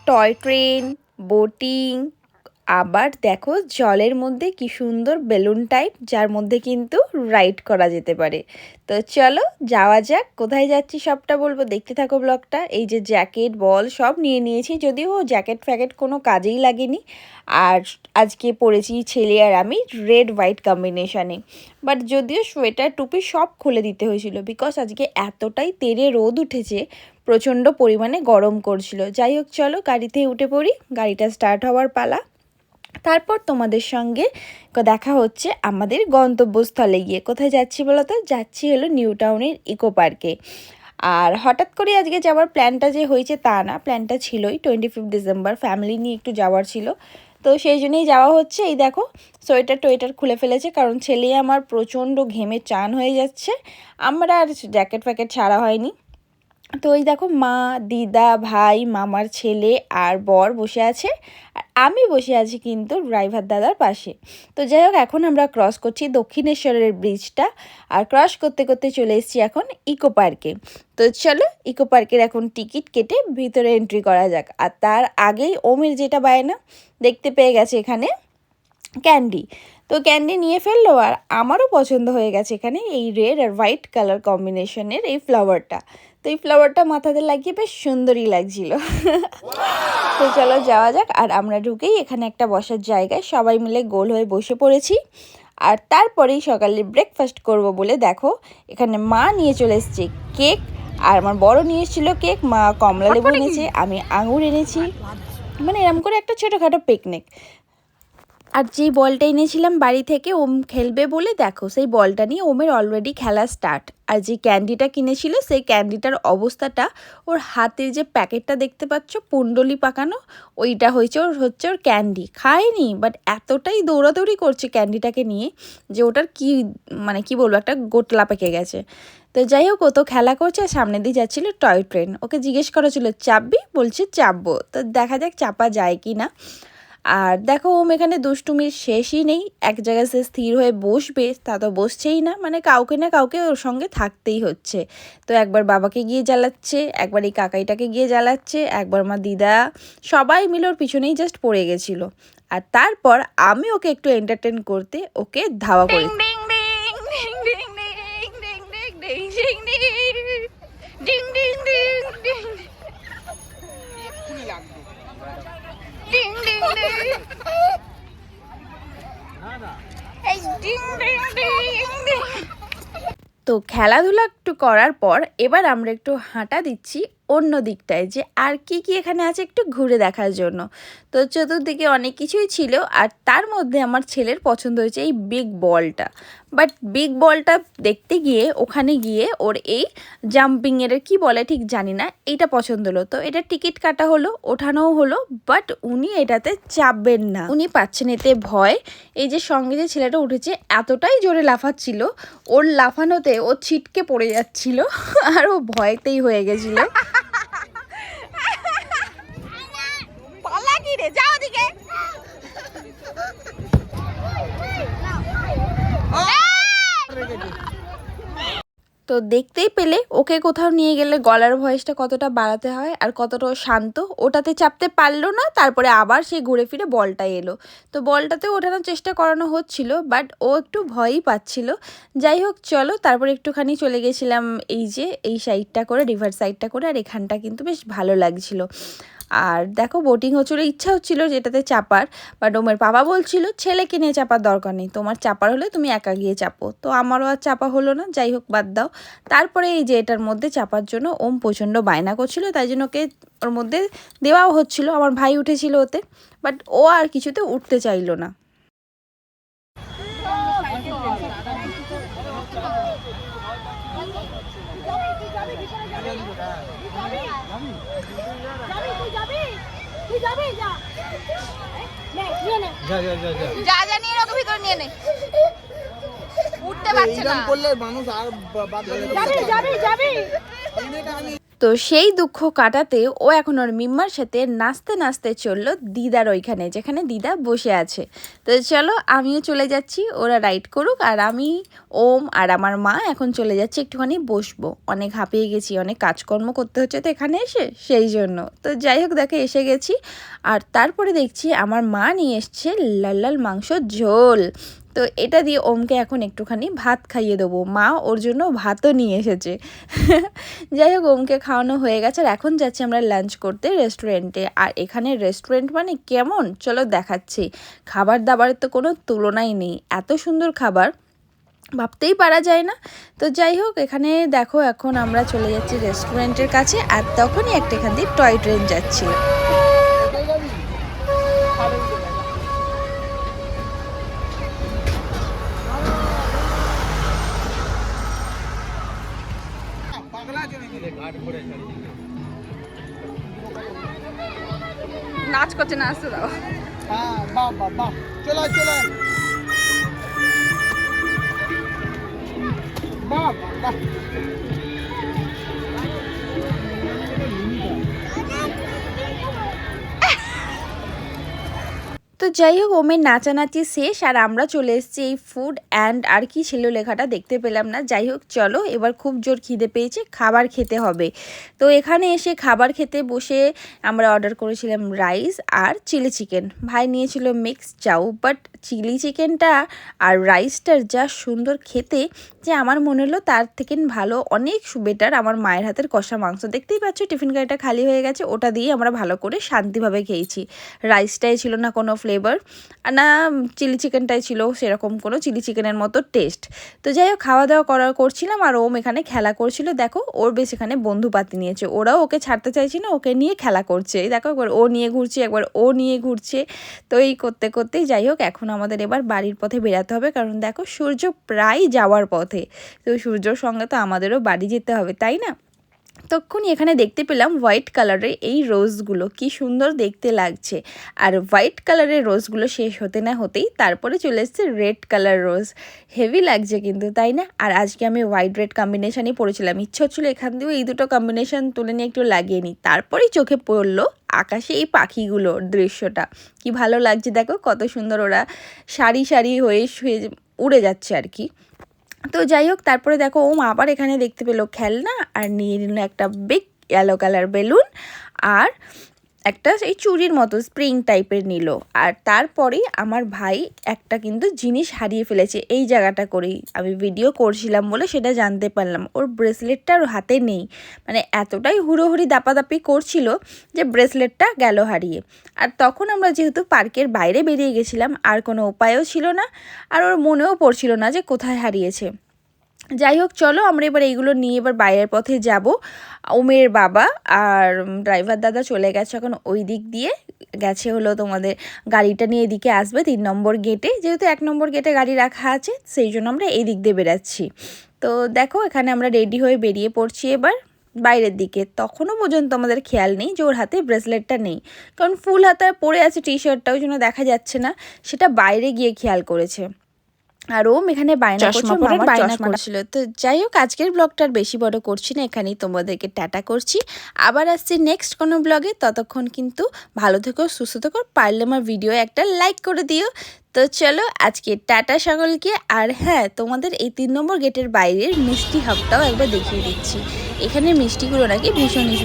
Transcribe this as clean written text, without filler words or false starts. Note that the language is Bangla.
টয় ট্রেন, বোটিং, আবার দেখো জলের মধ্যে কি সুন্দর বেলুন টাইপ, যার মধ্যে কিন্তু রাইড করা যেতে পারে। তো চলো যাওয়া যাক। কোথায় যাচ্ছি সবটা বলবো, দেখতে থাকো ব্লগটা। এই যে জ্যাকেট বল সব নিয়ে নিয়েছি, যদিও জ্যাকেট ফ্যাকেট কোনো কাজেই লাগেনি। আর আজকে পরেছি ছেলে আর আমি রেড হোয়াইট কম্বিনেশানে। বাট যদিও সোয়েটার টুপি সব খুলে দিতে হয়েছিল, বিকজ আজকে এতটাই তেড়ে রোদ উঠেছে, প্রচণ্ড পরিমাণে গরম করছিল। যাই হোক চলো গাড়িতে উঠে পড়ি, গাড়িটা স্টার্ট হওয়ার পালা। তারপর তোমাদের সঙ্গে দেখা হচ্ছে আমাদের গন্তব্যস্থলে গিয়ে। কোথায় যাচ্ছি বলো তো? যাচ্ছি হলো নিউ টাউনের ইকো পার্কে। আর হঠাৎ করে আজকে যাওয়ার প্ল্যানটা যে হয়েছে তা না, প্ল্যানটা ছিলই 25 ডিসেম্বর, ফ্যামিলি নিয়ে একটু যাওয়ার ছিল। তো সেই জন্যই যাওয়া হচ্ছে। এই দেখো সোয়েটার টোয়েটার খুলে ফেলেছে, কারণ ছেলে আমার প্রচণ্ড ঘেমে চান হয়ে যাচ্ছে। আমরা আর জ্যাকেট ফ্যাকেট ছাড়া হয়নি। তো ওই দেখো মা, দিদা, ভাই, মামার ছেলে আর বর বসে আছে, আর আমি বসে আছি কিন্তু ড্রাইভার দাদার পাশে। তো যাই হোক এখন আমরা ক্রস করছি দক্ষিণেশ্বরের ব্রিজটা, আর ক্রস করতে করতে চলে এসেছি এখন ইকো পার্কে। তো চলো ইকো পার্কের এখন টিকিট কেটে ভিতরে এন্ট্রি করা যাক। আর তার আগেই ওমের যেটা বায়না, দেখতে পেয়ে গেছে এখানে ক্যান্ডি। তো ক্যান্ডি নিয়ে ফেললো, আর আমারও পছন্দ হয়ে গেছে এখানে এই রেড আর হোয়াইট কালার কম্বিনেশনের এই ফ্লাওয়ারটা। তো এই ফ্লাওয়ারটা মাথাতে লাগিয়ে বেশ সুন্দরই লাগছিল। তো চলো যাওয়া যাক। আর আমরা ঢুকেই এখানে একটা বসার জায়গায় সবাই মিলে গোল হয়ে বসে পড়েছি। আর তারপরেই সকালে ব্রেকফাস্ট করব বলে দেখো এখানে মা নিয়ে চলে এসেছে কেক, আর আমার বড় নিয়ে এসেছিলো কেক, মা কমলা লেবু এনেছে, আমি আঙুর এনেছি, মানে এরকম করে একটা ছোটোখাটো পিকনিক। আর যেই বলটা এনেছিলাম বাড়ি থেকে ওম খেলবে বলে, দেখো সেই বলটা নিয়ে ওমের অলরেডি খেলা স্টার্ট। আর যে ক্যান্ডিটা কিনেছিল সেই ক্যান্ডিটার অবস্থাটা, ওর হাতের যে প্যাকেটটা দেখতে পাচ্ছ পুণ্ডলি পাকানো, ওইটা হচ্ছে ওর ক্যান্ডি। খায়নি, বাট এতটাই দৌড়াদৌড়ি করছে ক্যান্ডিটাকে নিয়ে যে ওটার কি বলবো, একটা গোটলা পেকে গেছে। তো যাই হোক ও তো খেলা করছে, সামনে দিয়ে যাচ্ছিল টয় ট্রেন। ওকে জিজ্ঞেস করা ছিল চাপবি, বলছে চাপবো। তো দেখা যাক চাপা যায় কি না। আর দেখো ওম এখানে দুষ্টুমির শেষই নেই, এক জায়গায় সে স্থির হয়ে বসবে তা তো বসছেই না, মানে কাউকে না কাউকে ওর সঙ্গে থাকতেই হচ্ছে। তো একবার বাবাকে গিয়ে জ্বালাচ্ছে, একবার এই কাকাইটাকে গিয়ে জ্বালাচ্ছে, একবার আমার দিদা, সবাই মিলে ওর পিছনেই জাস্ট পড়ে গেছিলো। আর তারপর আমি ওকে একটু এন্টারটেন করতে ওকে ধাওয়া করি। তো খেলাধুলা একটু করার পর এবার আমরা একটু হাঁটা দিচ্ছি অন্য দিকটায়, যে আর কি কি এখানে আছে একটু ঘুরে দেখার জন্য। তো চতুর্দিকে অনেক কিছুই ছিল, আর তার মধ্যে আমার ছেলের পছন্দ হয়েছে এই বিগ বলটা। বাট বিগ বলটা দেখতে গিয়ে ওখানে গিয়ে ওর এই জাম্পিংয়ের কি বলে ঠিক জানি না, এইটা পছন্দ হলো। তো এটা টিকিট কাটা হলো, ওঠানোও হলো, বাট উনি এটাতে চাপবেন না, উনি পাচ্ছেন এতে ভয়। এই যে সঙ্গে যে ছেলেটা উঠেছে এতটাই জোরে লাফাচ্ছিল, ওর লাফানোতে ও ছিটকে পড়ে যাচ্ছিল, আর ও ভয়তেই হয়ে গেছিল। তো দেখতেই পেলে ওকে কোথাও নিয়ে গেলে গলার ভয়েসটা কতটা বাড়াতে হয় আর কতটা শান্ত। ওটাতে চাপতে পারলো না, তারপরে আবার সে ঘুরে ফিরে বলটা এলো। তো বলটাতে ওঠানোর চেষ্টা করানো হচ্ছিল, বাট ও একটু ভয়ই পাচ্ছিল। যাই হোক চলো তারপরে একটুখানি চলে গেছিলাম এই যে এই সাইডটা করে, রিভার সাইডটা করে, আর এখানটা কিন্তু বেশ ভালো লাগছিল। আর দেখো বোটিং হচ্ছিলো, ইচ্ছা হচ্ছিলো যেটাতে চাপার, বাট ওমের বাবা বলছিল ছেলেকে নিয়ে চাপার দরকার নেই, তোমার চাপার হলে তুমি একা গিয়ে চাপো। তো আমারও আর চাপা হলো না, যাই হোক বাদ দাও। তারপরে এই যে এটার মধ্যে চাপার জন্য ওম প্রচণ্ড বায়না করছিল, তাই জন্য ওকে ওর মধ্যে দেওয়াও হচ্ছিল। আমার ভাই উঠেছিল ওতে, বাট ও আর কিছুতে উঠতে চাইলো না। তো সেই দুঃখ কাটাতে ও এখন ওর মিম্মার সাথে নাচতে নাচতে চললো দিদার ওইখানে, যেখানে দিদা বসে আছে। তো চলো আমিও চলে যাচ্ছি, ওরা রাইড করুক, আর আমি, ওম আর আমার মা এখন চলে যাচ্ছি একটুখানি বসবো। অনেক হাঁপিয়ে গেছি, অনেক কাজকর্ম করতে হচ্ছে তো এখানে এসে, সেই জন্য। তো যাই হোক দেখে এসে গেছি, আর তারপরে দেখছি আমার মা নিয়ে এসছে লাল লাল মাংস ঝোল। তো এটা দিয়ে ওমকে এখন একটুখানি ভাত খাইয়ে দেবো, মা ওর জন্য ভাতও নিয়ে এসেছে। যাই হোক ওমকে খাওয়ানো হয়ে গেছে, আর এখন যাচ্ছি আমরা লাঞ্চ করতে রেস্টুরেন্টে। আর এখানে রেস্টুরেন্ট মানে কেমন চলো দেখাচ্ছি। খাবার দাবারের তো কোনো তুলনাই নেই, এত সুন্দর খাবার ভাবতেই পারা যায় না। তো যাই হোক এখানে দেখো এখন আমরা চলে যাচ্ছি রেস্টুরেন্টের কাছে, আর তখনই একটা এখান দিয়ে টয় ট্রেন যাচ্ছিল। নাচ করছে, নাচতে দাও। হ্যাঁ বাহ বাহ বাহ, চলো চলো, বাহ বাহ। তো যাই হোক ওমের নাচানাচি শেষ, আর আমরা চলে এসেছি এই ফুড অ্যান্ড আর কি ছিল লেখাটা দেখতে পেলাম না। যাই হোক চলো এবার খুব জোর খিদে পেয়েছে, খাবার খেতে হবে। তো এখানে এসে খাবার খেতে বসে আমরা অর্ডার করেছিলাম রাইস আর চিলি চিকেন। ভাই নিয়েছিল মিক্স চাউ, বাট চিলি চিকেনটা আর রাইসটার যা সুন্দর খেতে, যে আমার মনে হলো তার থেকে ভালো অনেক বেটার আমার মায়ের হাতের কষা মাংস। দেখতেই পাচ্ছ টিফিন গাড়িটা খালি হয়ে গেছে, ওটা দিয়ে আমরা ভালো করে শান্তিভাবে খেয়েছি। রাইসটাই ছিল না কোনো ফ্লেভার, না চিলি চিকেনটাই ছিল সেরকম কোনো চিলি চিকেনের মতো টেস্ট। তো যাই হোক খাওয়া দাওয়া করছিলাম, আর ওম এখানে খেলা করছিল। দেখো ওর বেশ এখানে বন্ধুপাতি নিয়েছে, ওরাও ওকে ছাড়তে চাইছে না, ওকে নিয়ে খেলা করছে। দেখো একবার ও নিয়ে ঘুরছে, একবার ও নিয়ে ঘুরছে। তো এই করতে করতেই যাই হোক এখন আমাদের এবার বাড়ির পথে বেরাতে হবে, কারণ দেখো সূর্য প্রায় যাওয়ার পথে। তো সূর্যর সঙ্গে তো আমাদেরও বাড়ি যেতে হবে, তাই না? তখনই এখানে দেখতে পেলাম হোয়াইট কালারের এই রোজগুলো, কি সুন্দর দেখতে লাগছে। আর হোয়াইট কালারের রোজগুলো শেষ হতে না হতেই তারপরে চলে এসছে রেড কালার রোজ। হেভি লাগছে কিন্তু, তাই না? আর আজকে আমি হোয়াইট রেড কম্বিনেশনই পরেছিলাম, ইচ্ছা হচ্ছিলো এখান দিয়েও এই দুটো কম্বিনেশন তুলে নিয়ে একটু লাগিয়ে নিই। তারপরেই চোখে পড়লো আকাশে এই পাখিগুলোর দৃশ্যটা, কি ভালো লাগছে। দেখো কত সুন্দর ওরা সারি সারি হয়ে শুয়ে উড়ে যাচ্ছে আর কি। তো যাই হোক তারপরে দেখো ওম আবার এখানে দেখতে পেলো খেলনা, আর নিয়ে নিল একটা বিগ ইয়েলো কালার বেলুন, আর একটা এই চুড়ির মতো স্প্রিং টাইপের নিল। আর তারপরে আমার ভাই একটা কিন্তু জিনিস হারিয়ে ফেলেছে এই জায়গাটা করেই, আমি ভিডিও করছিলাম বলে সেটা জানতে পারলাম। ওর ব্রেসলেটটা ওর হাতে নেই, মানে এতটাই হুড়োহুড়ি দাপাদাপি করছিল যে ব্রেসলেটটা গেল হারিয়ে। আর তখন আমরা যেহেতু পার্কের বাইরে বেরিয়ে গেছিলাম, আর কোনো উপায়ও ছিল না, আর ওর মনেও পড়ছিল না যে কোথায় হারিয়েছে। যাই হোক চলো আমরা এবার এইগুলো নিয়ে এবার বাইরের পথে যাব। ওমের বাবা আর ড্রাইভার দাদা চলে গেছে এখন ওই দিক দিয়ে, গেছে হলো তোমাদের গাড়িটা নিয়ে এদিকে আসবে 3 নম্বর গেটে, যেহেতু 1 নম্বর গেটে গাড়ি রাখা আছে সেই জন্য আমরা এই দিক দিয়ে বেরাচ্ছি। তো দেখো এখানে আমরা রেডি হয়ে বেরিয়ে পড়ছি এবার বাইরের দিকে। তখনও পর্যন্ত আমাদের খেয়াল নেই যে ওর হাতে ব্রেসলেটটা নেই, কারণ ফুল হাতা পরে আছে টি শার্টটা, ওই জন্য দেখা যাচ্ছে না, সেটা বাইরে গিয়ে খেয়াল করেছে। আর ওম এখানে বায়না করছিল। তো যাই হোক আজকের ব্লগটা আর বেশি বড় করছি না, এখানেই তোমাদেরকে টাটা করছি। আবার আসছি নেক্সট কোনো ব্লগে, ততক্ষণ কিন্তু ভালো থেকো, সুস্থ থেকো, পারলে আমার ভিডিও একটা লাইক করে দিও। তো চলো আজকে টাটা সকলকে। আর হ্যাঁ তোমাদের এই 3 নম্বর গেটের বাইরের মিষ্টি হাবটাও একবার দেখিয়ে দিচ্ছি, এখানে মিষ্টিগুলো নাকি ভীষণই